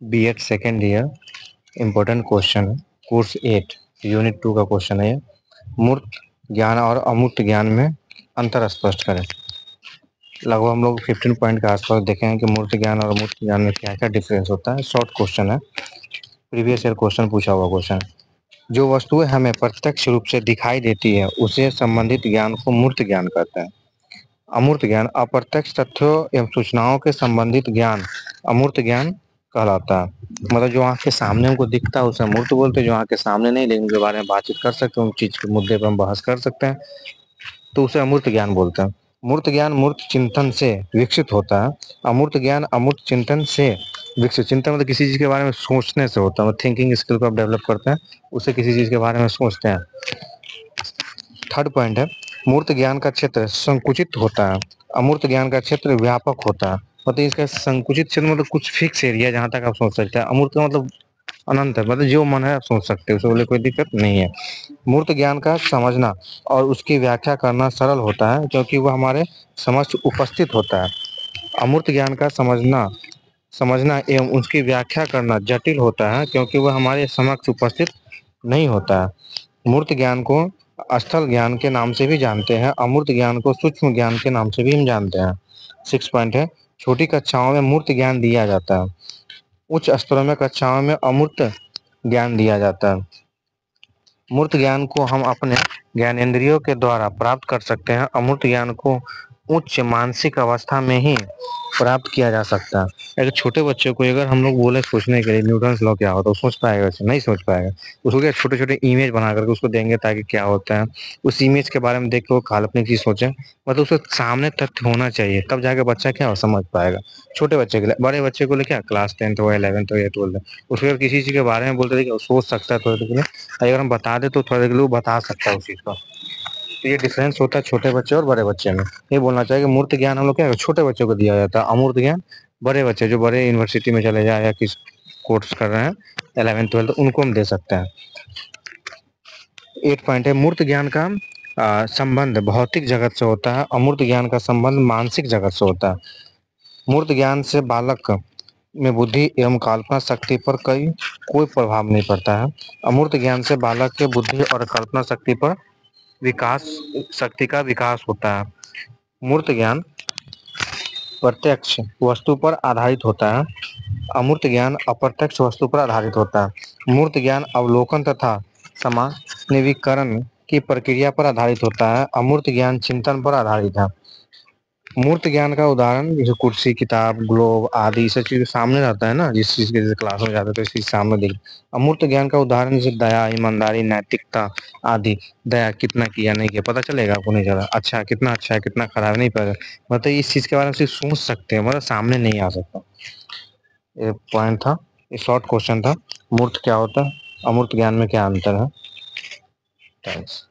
BEd second year important question है। Course 8 unit 2 का question है ये। मूर्त ज्ञान और अमूर्त ज्ञान में अंतर स्पष्ट करें। लगभग हम लोग 15 पॉइंट के आसपास देखे हैं कि मूर्त ज्ञान और अमूर्त ज्ञान में क्या क्या डिफरेंस होता है। शॉर्ट क्वेश्चन है, प्रीवियस ईयर क्वेश्चन पूछा हुआ क्वेश्चन। जो वस्तुएं हमें प्रत्यक्ष रूप से दिखाई देती है उसे संबंधित ज्ञान को मूर्त ज्ञान कहते हैं। अमूर्त ज्ञान अप्रत्यक्ष तथ्यों एवं सूचनाओं के संबंधित ज्ञान अमूर्त ज्ञान कहलाता है। मतलब जो आँख के सामने हमको दिखता है उसे मूर्त बोलते हैं, जो आँख के सामने नहीं लेकिन उनके बारे में बातचीत कर सकते हैं, उन चीज के मुद्दे पर हम बहस कर सकते हैं, तो उसे अमूर्त ज्ञान बोलते हैं। मूर्त ज्ञान मूर्त चिंतन से विकसित होता है। अमूर्त ज्ञान अमूर्त चिंतन से विकसित, चिंतन मतलब किसी चीज के बारे में सोचने से होता है, मतलब थिंकिंग स्किल को आप डेवलप करते हैं, उसे किसी चीज के बारे में सोचते हैं। थर्ड पॉइंट है, मूर्त ज्ञान का क्षेत्र संकुचित होता है, अमूर्त ज्ञान का क्षेत्र व्यापक होता है। मतलब इसका संकुचित क्षेत्र मतलब कुछ फिक्स एरिया जहां तक आप सोच सकते हैं। अमूर्त का मतलब अनंत है, मतलब जो मन है आप सोच सकते हैं, उससे बोले कोई दिक्कत नहीं है। मूर्त ज्ञान का समझना और उसकी व्याख्या करना सरल होता है क्योंकि वह हमारे समक्ष उपस्थित होता है। अमूर्त ज्ञान का समझना समझना एवं उसकी व्याख्या करना जटिल होता है क्योंकि वह हमारे समक्ष उपस्थित नहीं होता है। मूर्त ज्ञान को स्थल ज्ञान के नाम से भी जानते हैं, अमूर्त ज्ञान को सूक्ष्म ज्ञान के नाम से भी हम जानते हैं। 6 पॉइंट है, छोटी कक्षाओं में मूर्त ज्ञान दिया जाता है, उच्च स्तरों में कक्षाओं में अमूर्त ज्ञान दिया जाता है। मूर्त ज्ञान को हम अपने ज्ञानेंद्रियों के द्वारा प्राप्त कर सकते हैं, अमूर्त ज्ञान को उच्च मानसिक अवस्था में ही प्राप्त किया जा सकता है। एक छोटे बच्चे को अगर हम लोग बोले सोचने के लिए न्यूटन्स लॉ क्या होता है, वो सोच पाएगा? वैसे नहीं सोच पाएगा। उसको क्या छोटे छोटे इमेज बना करके उसको देंगे ताकि क्या होता है, उस इमेज के बारे में देख के वो काल्पनिक चीज सोचे। मतलब उसके सामने तथ्य होना चाहिए, तब जाके बच्चा क्या हो समझ पाएगा। छोटे बच्चे के लिए, बड़े बच्चे को लिए क्या क्लास 10th हो 11th हो या 12th, उसको अगर किसी चीज के बारे में बोलते थे कि वो सोच सकता है थोड़ी देर के लिए, अगर हम बता दे तो थोड़ी देर के लिए वो बता सकता है उस चीज को। तो ये डिफरेंस होता है छोटे बच्चे और बड़े बच्चे में। ये बोलना चाहिए कि मूर्त ज्ञान हम लोग क्या छोटे बच्चों को दिया जाता है, अमूर्त ज्ञान बड़े बच्चे जो बड़े यूनिवर्सिटी में चले जाए या किस कोर्स कर रहे हैं 11th 12th उनको हम दे सकते हैं। 8 पॉइंट है, मूर्त ज्ञान का संबंध भौतिक जगत से होता है, अमूर्त ज्ञान का संबंध मानसिक जगत से होता है। मूर्त ज्ञान से बालक में बुद्धि एवं कल्पना शक्ति पर कोई प्रभाव नहीं पड़ता है। अमूर्त ज्ञान से बालक के बुद्धि और कल्पना शक्ति पर विकास शक्ति का विकास होता है। मूर्त ज्ञान प्रत्यक्ष वस्तु पर आधारित होता है, अमूर्त ज्ञान अप्रत्यक्ष वस्तु पर आधारित होता है। मूर्त ज्ञान अवलोकन तथा समानवीकरण की प्रक्रिया पर आधारित होता है, अमूर्त ज्ञान चिंतन पर आधारित है। मूर्त ज्ञान का उदाहरण जैसे कुर्सी, किताब, ग्लोब आदि सब चीज सामने रहता है ना, जिस चीज के जैसे क्लास में जाते हैं तो इस चीज सामने दिख। अमूर्त ज्ञान का उदाहरण जैसे दया, ईमानदारी, नैतिकता आदि। दया कितना किया नहीं किया पता चलेगा आपको, नहीं चला। अच्छा कितना अच्छा है कितना खराब नहीं पता, मतलब इस चीज के बारे में सिर्फ सोच सकते हैं, मतलब सामने नहीं आ सकता। ये पॉइंट था, ये शॉर्ट क्वेश्चन था। मूर्त क्या होता है, अमूर्त ज्ञान में क्या अंतर है। थैंक्स।